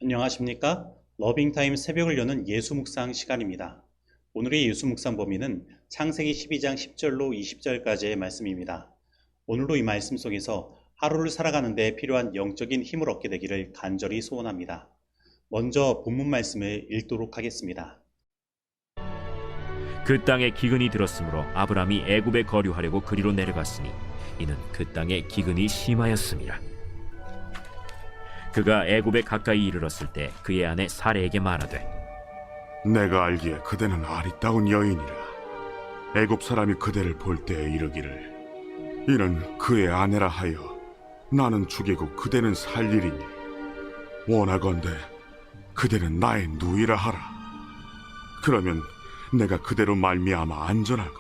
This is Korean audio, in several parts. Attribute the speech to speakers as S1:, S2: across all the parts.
S1: 안녕하십니까? 러빙타임 새벽을 여는 예수 묵상 시간입니다. 오늘의 예수 묵상 범위는 창세기 12장 10절로 20절까지의 말씀입니다. 오늘도 이 말씀 속에서 하루를 살아가는 데 필요한 영적인 힘을 얻게 되기를 간절히 소원합니다. 먼저 본문 말씀을 읽도록 하겠습니다.
S2: 그 땅에 기근이 들었으므로 아브람이 애굽에 거류하려고 그리로 내려갔으니 이는 그 땅에 기근이 심하였음이라. 그가 애굽에 가까이 이르렀을 때 그의 아내 사레에게 말하되
S3: 내가 알기에 그대는 아리따운 여인이라. 애굽 사람이 그대를 볼 때에 이르기를 이는 그의 아내라 하여 나는 죽이고 그대는 살리리니 원하건대 그대는 나의 누이라 하라. 그러면 내가 그대로 말미암아 안전하고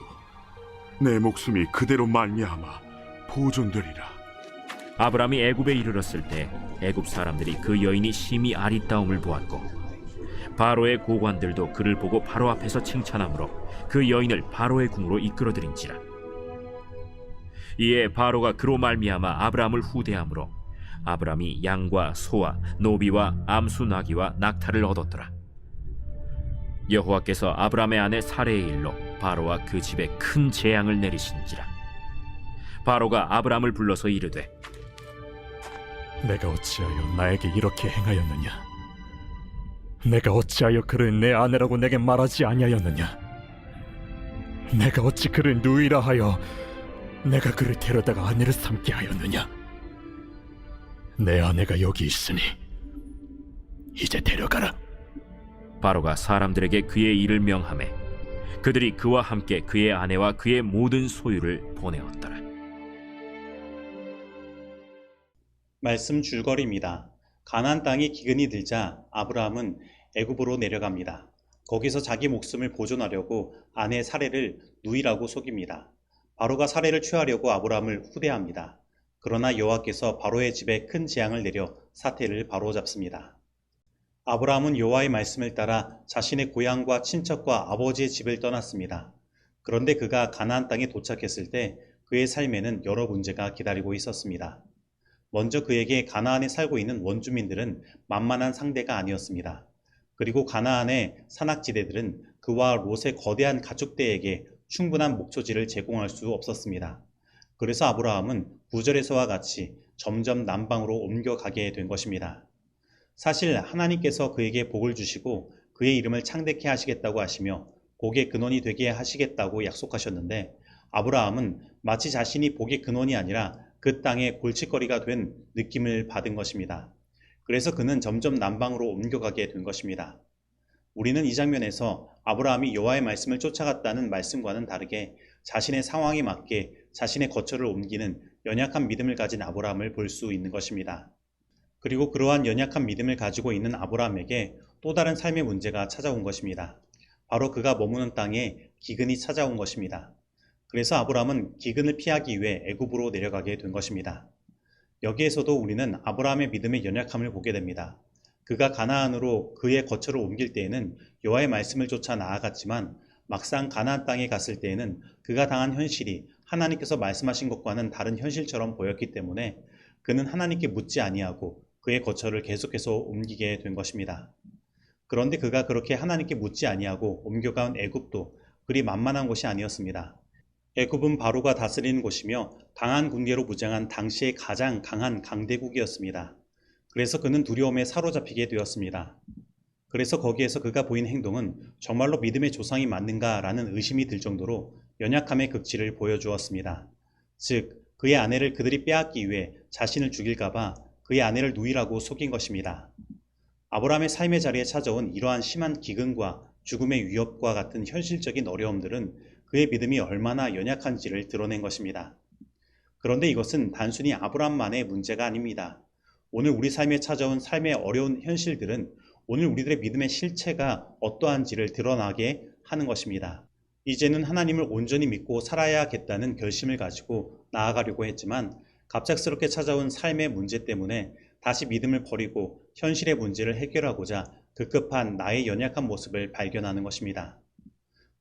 S3: 내 목숨이 그대로 말미암아 보존되리라.
S2: 아브람이 애굽에 이르렀을 때 애굽 사람들이 그 여인이 심히 아리따움을 보았고 바로의 고관들도 그를 보고 바로 앞에서 칭찬하므로 그 여인을 바로의 궁으로 이끌어들인지라. 이에 바로가 그로 말미암아 아브람을 후대하므로 아브람이 양과 소와 노비와 암수 나귀와 낙타를 얻었더라. 여호와께서 아브람의 아내 사레의 일로 바로와 그 집에 큰 재앙을 내리신지라. 바로가 아브람을 불러서 이르되
S4: 내가 어찌하여 나에게 이렇게 행하였느냐? 내가 어찌하여 그를 내 아내라고 내게 말하지 아니하였느냐? 내가 어찌 그를 누이라 하여 내가 그를 데려다가 아내를 삼게 하였느냐? 내 아내가 여기 있으니 이제 데려가라.
S2: 바로가 사람들에게 그의 일을 명하매 그들이 그와 함께 그의 아내와 그의 모든 소유를 보내었더라.
S1: 말씀 줄거리입니다. 가나안 땅이 기근이 들자 아브라함은 애굽으로 내려갑니다. 거기서 자기 목숨을 보존하려고 아내 사레를 누이라고 속입니다. 바로가 사레를 취하려고 아브라함을 후대합니다. 그러나 여호와께서 바로의 집에 큰 재앙을 내려 사태를 바로잡습니다. 아브라함은 여호와의 말씀을 따라 자신의 고향과 친척과 아버지의 집을 떠났습니다. 그런데 그가 가나안 땅에 도착했을 때 그의 삶에는 여러 문제가 기다리고 있었습니다. 먼저 그에게 가나안에 살고 있는 원주민들은 만만한 상대가 아니었습니다. 그리고 가나안의 산악지대들은 그와 롯의 거대한 가축대에게 충분한 목초지를 제공할 수 없었습니다. 그래서 아브라함은 9절에서와 같이 점점 남방으로 옮겨가게 된 것입니다. 사실 하나님께서 그에게 복을 주시고 그의 이름을 창대케 하시겠다고 하시며 복의 근원이 되게 하시겠다고 약속하셨는데 아브라함은 마치 자신이 복의 근원이 아니라 그 땅의 골칫거리가 된 느낌을 받은 것입니다. 그래서 그는 점점 남방으로 옮겨가게 된 것입니다. 우리는 이 장면에서 아브라함이 여호와의 말씀을 쫓아갔다는 말씀과는 다르게 자신의 상황에 맞게 자신의 거처를 옮기는 연약한 믿음을 가진 아브라함을 볼 수 있는 것입니다. 그리고 그러한 연약한 믿음을 가지고 있는 아브라함에게 또 다른 삶의 문제가 찾아온 것입니다. 바로 그가 머무는 땅에 기근이 찾아온 것입니다. 그래서 아브라함은 기근을 피하기 위해 애굽으로 내려가게 된 것입니다. 여기에서도 우리는 아브라함의 믿음의 연약함을 보게 됩니다. 그가 가나안으로 그의 거처를 옮길 때에는 여호와의 말씀을 쫓아 나아갔지만 막상 가나안 땅에 갔을 때에는 그가 당한 현실이 하나님께서 말씀하신 것과는 다른 현실처럼 보였기 때문에 그는 하나님께 묻지 아니하고 그의 거처를 계속해서 옮기게 된 것입니다. 그런데 그가 그렇게 하나님께 묻지 아니하고 옮겨간 애굽도 그리 만만한 곳이 아니었습니다. 애굽은 바로가 다스리는 곳이며 강한 군대로 무장한 당시의 가장 강한 강대국이었습니다. 그래서 그는 두려움에 사로잡히게 되었습니다. 그래서 거기에서 그가 보인 행동은 정말로 믿음의 조상이 맞는가라는 의심이 들 정도로 연약함의 극치를 보여주었습니다. 즉, 그의 아내를 그들이 빼앗기 위해 자신을 죽일까봐 그의 아내를 누이라고 속인 것입니다. 아브라함의 삶의 자리에 찾아온 이러한 심한 기근과 죽음의 위협과 같은 현실적인 어려움들은 그의 믿음이 얼마나 연약한지를 드러낸 것입니다. 그런데 이것은 단순히 아브라함만의 문제가 아닙니다. 오늘 우리 삶에 찾아온 삶의 어려운 현실들은 오늘 우리들의 믿음의 실체가 어떠한지를 드러나게 하는 것입니다. 이제는 하나님을 온전히 믿고 살아야겠다는 결심을 가지고 나아가려고 했지만 갑작스럽게 찾아온 삶의 문제 때문에 다시 믿음을 버리고 현실의 문제를 해결하고자 급급한 나의 연약한 모습을 발견하는 것입니다.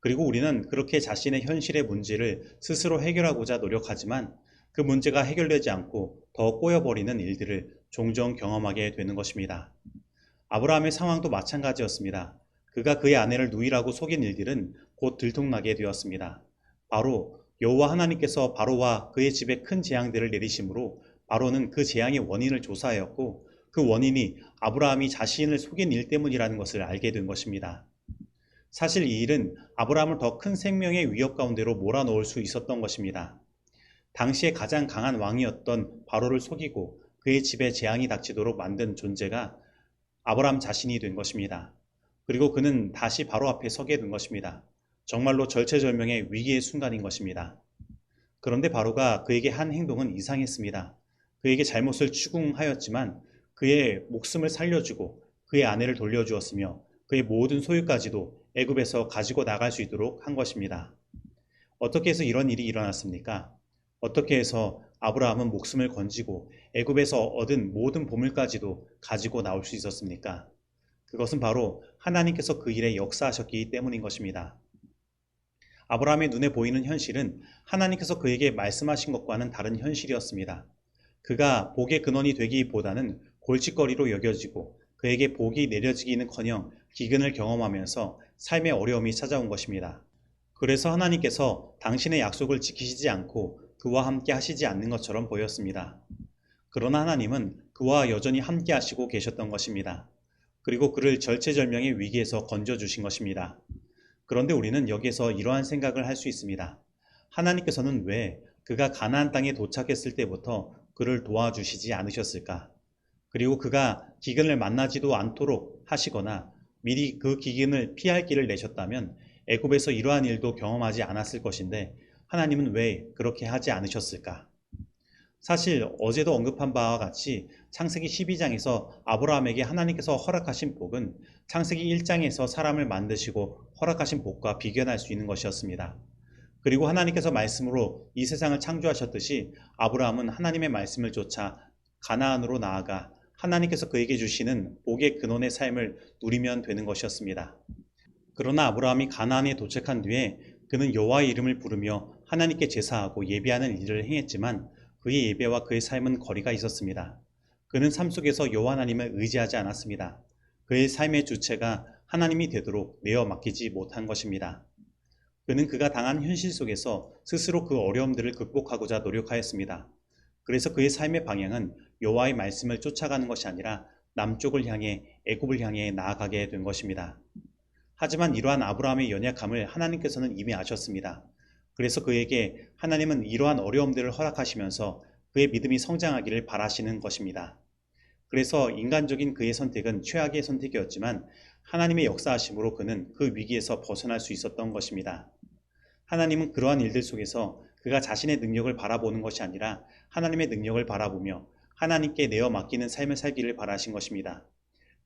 S1: 그리고 우리는 그렇게 자신의 현실의 문제를 스스로 해결하고자 노력하지만 그 문제가 해결되지 않고 더 꼬여버리는 일들을 종종 경험하게 되는 것입니다. 아브라함의 상황도 마찬가지였습니다. 그가 그의 아내를 누이라고 속인 일들은 곧 들통나게 되었습니다. 바로 여호와 하나님께서 바로와 그의 집에 큰 재앙들을 내리심으로 바로는 그 재앙의 원인을 조사하였고 그 원인이 아브라함이 자신을 속인 일 때문이라는 것을 알게 된 것입니다. 사실 이 일은 아브라함을 더 큰 생명의 위협 가운데로 몰아넣을 수 있었던 것입니다. 당시에 가장 강한 왕이었던 바로를 속이고 그의 집에 재앙이 닥치도록 만든 존재가 아브라함 자신이 된 것입니다. 그리고 그는 다시 바로 앞에 서게 된 것입니다. 정말로 절체절명의 위기의 순간인 것입니다. 그런데 바로가 그에게 한 행동은 이상했습니다. 그에게 잘못을 추궁하였지만 그의 목숨을 살려주고 그의 아내를 돌려주었으며 그의 모든 소유까지도 애굽에서 가지고 나갈 수 있도록 한 것입니다. 어떻게 해서 이런 일이 일어났습니까? 어떻게 해서 아브라함은 목숨을 건지고 애굽에서 얻은 모든 보물까지도 가지고 나올 수 있었습니까? 그것은 바로 하나님께서 그 일에 역사하셨기 때문인 것입니다. 아브라함의 눈에 보이는 현실은 하나님께서 그에게 말씀하신 것과는 다른 현실이었습니다. 그가 복의 근원이 되기보다는 골칫거리로 여겨지고 그에게 복이 내려지기는커녕 기근을 경험하면서 삶의 어려움이 찾아온 것입니다. 그래서 하나님께서 당신의 약속을 지키시지 않고 그와 함께 하시지 않는 것처럼 보였습니다. 그러나 하나님은 그와 여전히 함께 하시고 계셨던 것입니다. 그리고 그를 절체절명의 위기에서 건져주신 것입니다. 그런데 우리는 여기에서 이러한 생각을 할 수 있습니다. 하나님께서는 왜 그가 가나안 땅에 도착했을 때부터 그를 도와주시지 않으셨을까? 그리고 그가 기근을 만나지도 않도록 하시거나 미리 그 기근을 피할 길을 내셨다면 애굽에서 이러한 일도 경험하지 않았을 것인데 하나님은 왜 그렇게 하지 않으셨을까? 사실 어제도 언급한 바와 같이 창세기 12장에서 아브라함에게 하나님께서 허락하신 복은 창세기 1장에서 사람을 만드시고 허락하신 복과 비견할 수 있는 것이었습니다. 그리고 하나님께서 말씀으로 이 세상을 창조하셨듯이 아브라함은 하나님의 말씀을 쫓아 가나안으로 나아가 하나님께서 그에게 주시는 복의 근원의 삶을 누리면 되는 것이었습니다. 그러나 아브라함이 가나안에 도착한 뒤에 그는 여호와의 이름을 부르며 하나님께 제사하고 예배하는 일을 행했지만 그의 예배와 그의 삶은 거리가 있었습니다. 그는 삶 속에서 여호와 하나님을 의지하지 않았습니다. 그의 삶의 주체가 하나님이 되도록 내어 맡기지 못한 것입니다. 그는 그가 당한 현실 속에서 스스로 그 어려움들을 극복하고자 노력하였습니다. 그래서 그의 삶의 방향은 여호와의 말씀을 쫓아가는 것이 아니라 남쪽을 향해 애굽을 향해 나아가게 된 것입니다. 하지만 이러한 아브라함의 연약함을 하나님께서는 이미 아셨습니다. 그래서 그에게 하나님은 이러한 어려움들을 허락하시면서 그의 믿음이 성장하기를 바라시는 것입니다. 그래서 인간적인 그의 선택은 최악의 선택이었지만 하나님의 역사하심으로 그는 그 위기에서 벗어날 수 있었던 것입니다. 하나님은 그러한 일들 속에서 그가 자신의 능력을 바라보는 것이 아니라 하나님의 능력을 바라보며 하나님께 내어 맡기는 삶을 살기를 바라신 것입니다.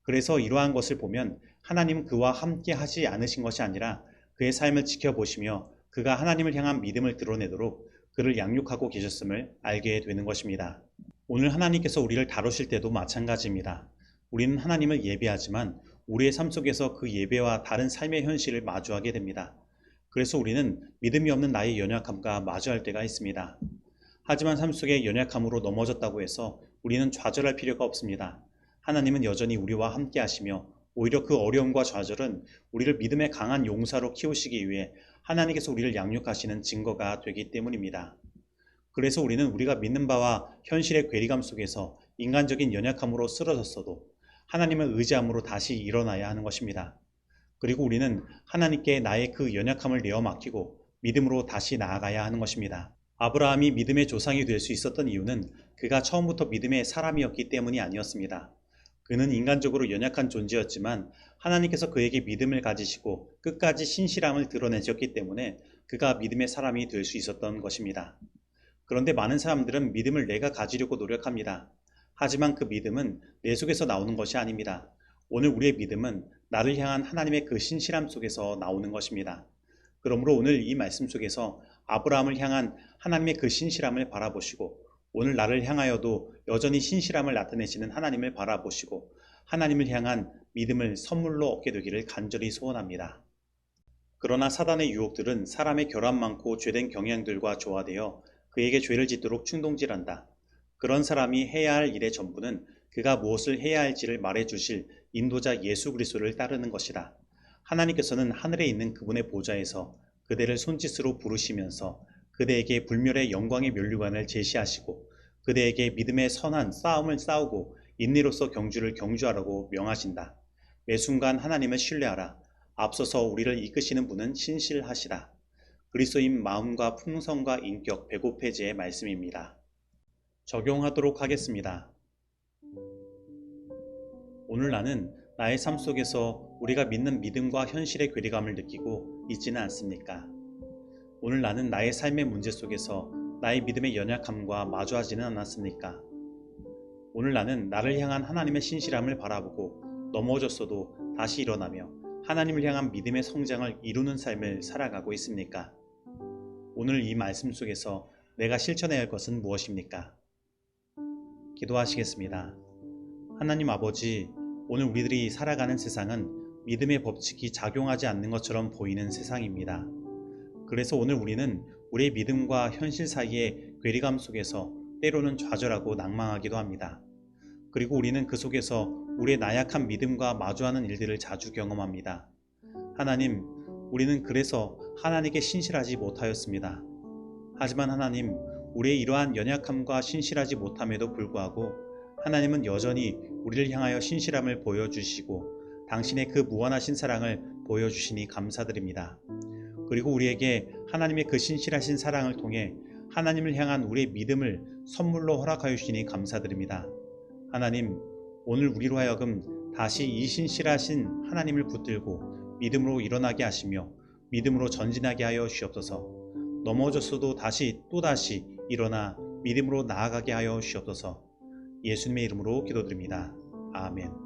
S1: 그래서 이러한 것을 보면 하나님은 그와 함께 하지 않으신 것이 아니라 그의 삶을 지켜보시며 그가 하나님을 향한 믿음을 드러내도록 그를 양육하고 계셨음을 알게 되는 것입니다. 오늘 하나님께서 우리를 다루실 때도 마찬가지입니다. 우리는 하나님을 예배하지만 우리의 삶 속에서 그 예배와 다른 삶의 현실을 마주하게 됩니다. 그래서 우리는 믿음이 없는 나의 연약함과 마주할 때가 있습니다. 하지만 삶 속에 연약함으로 넘어졌다고 해서 우리는 좌절할 필요가 없습니다. 하나님은 여전히 우리와 함께 하시며 오히려 그 어려움과 좌절은 우리를 믿음의 강한 용사로 키우시기 위해 하나님께서 우리를 양육하시는 증거가 되기 때문입니다. 그래서 우리는 우리가 믿는 바와 현실의 괴리감 속에서 인간적인 연약함으로 쓰러졌어도 하나님을 의지함으로 다시 일어나야 하는 것입니다. 그리고 우리는 하나님께 나의 그 연약함을 내어 맡기고 믿음으로 다시 나아가야 하는 것입니다. 아브라함이 믿음의 조상이 될 수 있었던 이유는 그가 처음부터 믿음의 사람이었기 때문이 아니었습니다. 그는 인간적으로 연약한 존재였지만 하나님께서 그에게 믿음을 가지시고 끝까지 신실함을 드러내셨기 때문에 그가 믿음의 사람이 될 수 있었던 것입니다. 그런데 많은 사람들은 믿음을 내가 가지려고 노력합니다. 하지만 그 믿음은 내 속에서 나오는 것이 아닙니다. 오늘 우리의 믿음은 나를 향한 하나님의 그 신실함 속에서 나오는 것입니다. 그러므로 오늘 이 말씀 속에서 아브라함을 향한 하나님의 그 신실함을 바라보시고 오늘 나를 향하여도 여전히 신실함을 나타내시는 하나님을 바라보시고 하나님을 향한 믿음을 선물로 얻게 되기를 간절히 소원합니다. 그러나 사단의 유혹들은 사람의 결함 많고 죄된 경향들과 조화되어 그에게 죄를 짓도록 충동질한다. 그런 사람이 해야 할 일의 전부는 그가 무엇을 해야 할지를 말해 주실 인도자 예수 그리스도를 따르는 것이다. 하나님께서는 하늘에 있는 그분의 보좌에서 그대를 손짓으로 부르시면서 그대에게 불멸의 영광의 면류관을 제시하시고 그대에게 믿음의 선한 싸움을 싸우고 인내로서 경주를 경주하라고 명하신다. 매 순간 하나님을 신뢰하라. 앞서서 우리를 이끄시는 분은 신실하시다. 그리스도인 마음과 품성과 인격 배고페지의 말씀입니다. 적용하도록 하겠습니다. 오늘 나는 나의 삶 속에서 우리가 믿는 믿음과 현실의 괴리감을 느끼고 있지는 않습니까? 오늘 나는 나의 삶의 문제 속에서 나의 믿음의 연약함과 마주하지는 않았습니까? 오늘 나는 나를 향한 하나님의 신실함을 바라보고 넘어졌어도 다시 일어나며 하나님을 향한 믿음의 성장을 이루는 삶을 살아가고 있습니까? 오늘 이 말씀 속에서 내가 실천해야 할 것은 무엇입니까? 기도하시겠습니다. 하나님 아버지, 오늘 우리들이 살아가는 세상은 믿음의 법칙이 작용하지 않는 것처럼 보이는 세상입니다. 그래서 오늘 우리는 우리의 믿음과 현실 사이의 괴리감 속에서 때로는 좌절하고 낭망하기도 합니다. 그리고 우리는 그 속에서 우리의 나약한 믿음과 마주하는 일들을 자주 경험합니다. 하나님, 우리는 그래서 하나님께 신실하지 못하였습니다. 하지만 하나님, 우리의 이러한 연약함과 신실하지 못함에도 불구하고 하나님은 여전히 우리를 향하여 신실함을 보여주시고 당신의 그 무한하신 사랑을 보여주시니 감사드립니다. 그리고 우리에게 하나님의 그 신실하신 사랑을 통해 하나님을 향한 우리의 믿음을 선물로 허락하여 주시니 감사드립니다. 하나님, 오늘 우리로 하여금 다시 이 신실하신 하나님을 붙들고 믿음으로 일어나게 하시며 믿음으로 전진하게 하여 주시옵소서. 넘어졌어도 또다시 일어나 믿음으로 나아가게 하여 주시옵소서. 예수님의 이름으로 기도드립니다. 아멘.